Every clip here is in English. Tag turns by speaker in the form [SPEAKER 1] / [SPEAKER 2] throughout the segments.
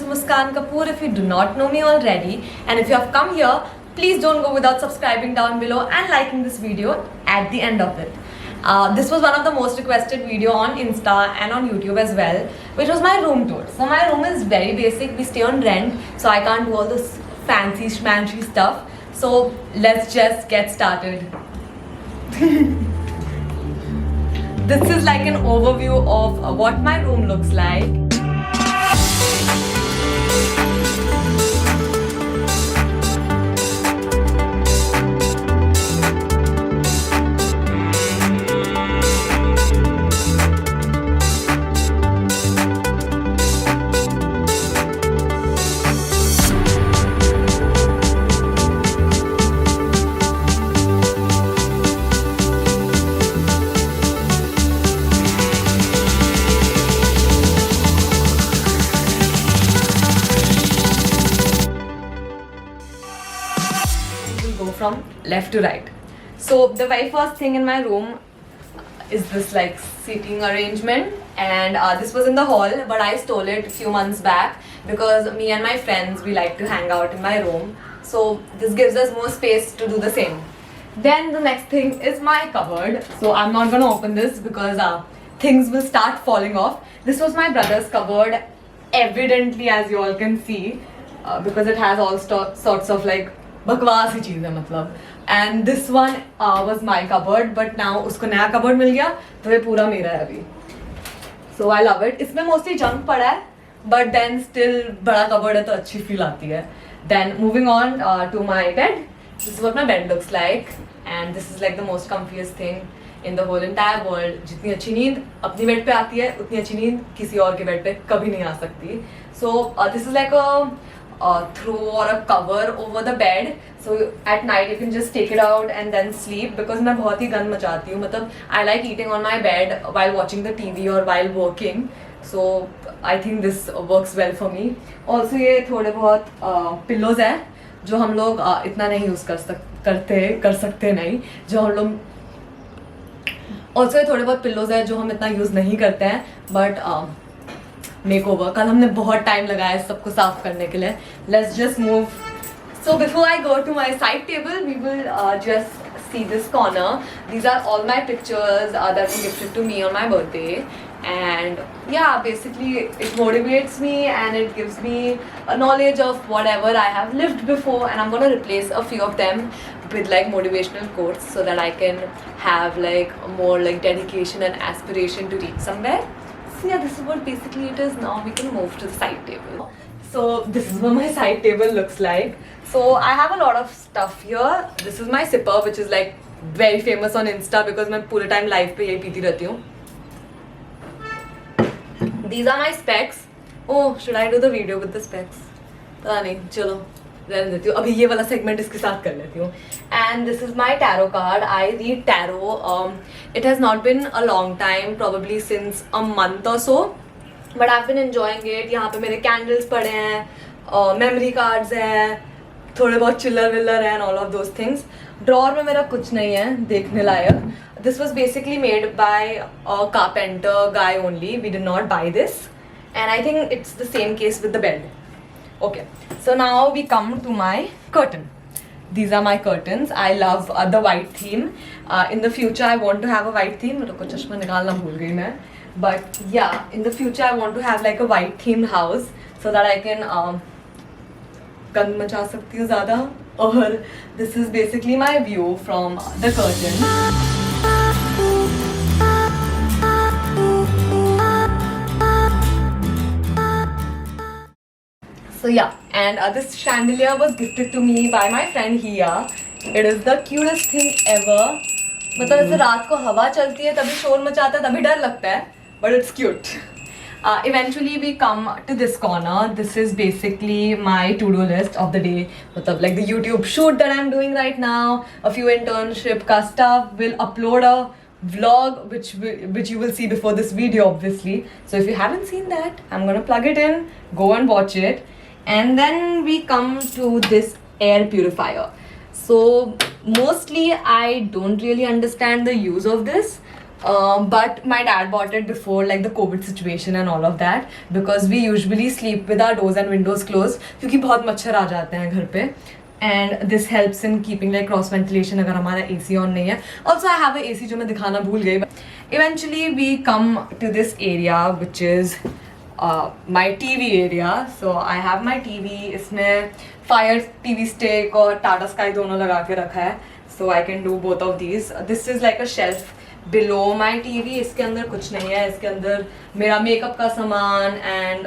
[SPEAKER 1] this is Muskan Kapoor. If you do not know me already, and if you have come here, please don't go without subscribing down below and liking this video at the end of it. This was one of the most requested video on Insta and on YouTube as well, which was my room tour. So my room is very basic. We stay on rent, so I can't do all this fancy schmancy stuff. So let's just get started. This is like an overview of what my room looks like. From left to right. So the very first thing in my room is this like seating arrangement, and this was in the hall, but I stole it a few months back because me and my friends, we like to hang out in my room, so this gives us more space to do the same. Then the next thing is my cupboard. So I'm not gonna open this because things will start falling off. This was my brother's cupboard, evidently, as you all can see, because it has all sorts of like बकवास ही चीज़ है मतलब. And this one was my cupboard, but now उसको नया cupboard मिल गया तो ये पूरा मेरा है अभी. So I love it. इसमें mostly junk पड़ा है, but then still बड़ा cupboard है तो अच्छी feel आती है. Then moving on to my bed. This is what my bed looks like, and this is like the most comfiest thing in the whole entire world. जितनी अच्छी नींद अपनी बेड पे आती है, उतनी अच्छी नींद किसी और के बेड पे कभी नहीं आ सकती. So this is like a throw or a cover over the bed, so at night you can just take it out and then sleep. Because मैं बहुत ही गंद मचाती हूँ, मतलब I like eating on my bed while watching the TV or while working, so I think this works well for me. Also ये थोड़े बहुत pillows हैं जो हम लोग इतना नहीं यूज़ कर सकते नहीं, जो हम लोग. Also ये थोड़े बहुत pillows हैं जो हम इतना यूज़ नहीं करते हैं, but मेकओवर. कल हमने बहुत टाइम लगाया है सबको साफ करने के लिए. Let's just move. So before I go to my side table, we will just see this corner. These are all my pictures that were gifted to me on my birthday, and yeah, basically it motivates me and it gives me a knowledge of whatever I have lived before, and I'm gonna replace a few of them with like motivational quotes so that I can have like more like dedication and aspiration to reach somewhere. So yeah, this is what basically it is. Now we can move to the side table. So this is what my side table looks like. So I have a lot of stuff here. This is my sipper, which is like very famous on Insta because मैं पूरे time live पे यही पीती रहती हूँ. These are my specs. Oh, should I do the video with the specs? पता नहीं, चलो रहने देती हूँ. अभी ये वाला segment इसके साथ कर लेती हूँ. And this is my tarot card. I read tarot. It has not been a long time, probably since a month or so, but I've been enjoying it. यहाँ पे मेरे candles पड़े हैं, memory cards हैं, थोड़े बहुत चिल्लर विल्लर हैं, and all of those things. Drawer में मेरा कुछ नहीं है देखने लायक. This was basically made by a carpenter guy only. We did not buy this, and I think it's the same case with the bed. Okay, so now we come to my curtain. These are my curtains. I love the white theme. In the future, I want to have a white theme. रुको चश्मा निकालना भूल गई मैं. But yeah, in the future, I want to have like a white themed house so that I can गंद मचा सकती हूँ ज़्यादा. और this is basically my view from the curtain. So yeah, and this chandelier was gifted to me by my friend Hiya. It is the cutest thing ever. मतलब ऐसे रात को हवा चलती है तभी शोर मचाता है, तभी डर लगता है, but it's cute. Eventually we come to this corner. This is basically my to-do list of the day. मतलब like the YouTube shoot that I'm doing right now, a few internship का stuff. Will upload a vlog which you will see before this video obviously. So if you haven't seen that, I'm gonna plug it in. Go and watch it. And then we come to this air purifier. So mostly I don't really understand the use of this, But my dad bought it before like the COVID situation and all of that, because we usually sleep with our doors and windows closed क्योंकि बहुत मच्छर आ जाते हैं घर पे. And this helps in keeping like cross ventilation अगर हमारा AC on नहीं है. Also I have a AC जो मैं दिखाना भूल गई. Eventually we come to this area which is my TV area. So I have my TV. इसमें Fire TV stick और Tata Sky दोनों लगा के रखा है. So I can do both of these. This is like a shelf below my TV. इसके अंदर कुछ नहीं है. इसके अंदर मेरा मेकअप का सामान and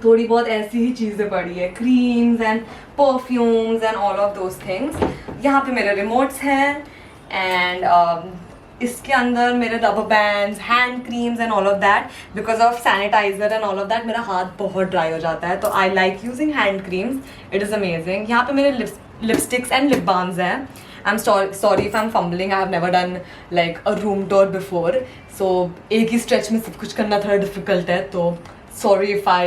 [SPEAKER 1] थोड़ी बहुत ऐसी ही चीज़ें पड़ी है, creams and perfumes and all of those things. यहाँ पे मेरे रिमोट्स हैं एंड इसके अंदर मेरे rubber bands, hand creams and all of that. Because of sanitiser and all of that मेरा हाथ बहुत ड्राई हो जाता है, तो I like using hand creams. It is amazing. यहाँ पे मेरे लिपस्टिक्स एंड लिप बाम्स हैं. I'm sorry if I'm fumbling. I have never done like a room tour before, so एक ही stretch में सब कुछ करना थोड़ा difficult है, तो sorry if I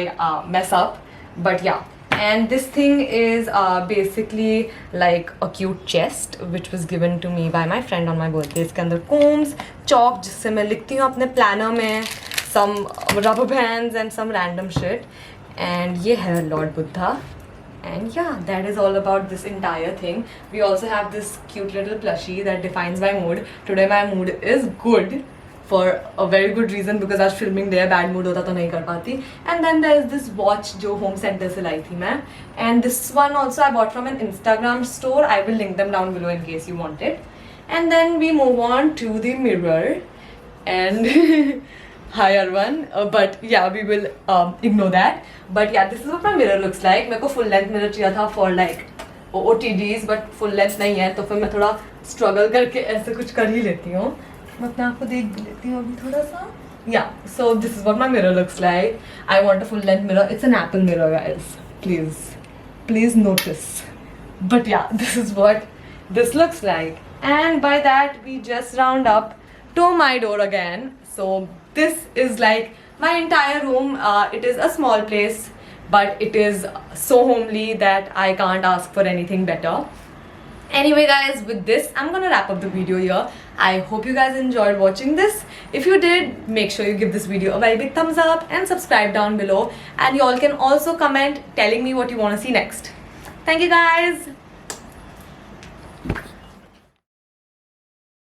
[SPEAKER 1] mess up, but yeah. And this thing is basically like a cute chest which was given to me by my friend on my birthday. इसके अंदर combs, chalk जिससे मैं लिखती हूँ अपने planner में, some rubber bands and some random shit, and ये है Lord Buddha. And yeah, that is all about this entire thing. We also have this cute little plushie that defines my mood. Today my mood is good for a very good reason, because आज filming day bad mood होता तो नहीं कर पाती. And then there is this watch जो home center से लाई थी मैं. And this one also I bought from an Instagram store. I will link them down below in case you want it. And then we move on to the mirror. And hi Arvan, but yeah, we will ignore that. But yeah, this is what my mirror looks like. मेरे को full length mirror चाहिए था for like OOTDs, but full length नहीं है, तो फिर मैं थोड़ा struggle करके ऐसे कुछ कर ही लेती हूँ. मैं अपने आप को देख भी लेती हूँ अभी थोड़ा सा. Yeah, so this is what my mirror looks like. I want a full length mirror. It's an Apple mirror, guys. Please notice. But yeah, this is what this looks like. And by that we just round up to my door again. So this is like my entire room. It is a small place, but it is so homely that I can't ask for anything better. Anyway guys, with this I'm gonna wrap up the video here. I hope you guys enjoyed watching this. If you did, make sure you give this video a very big thumbs up and subscribe down below, and you all can also comment telling me what you want to see next. Thank you guys.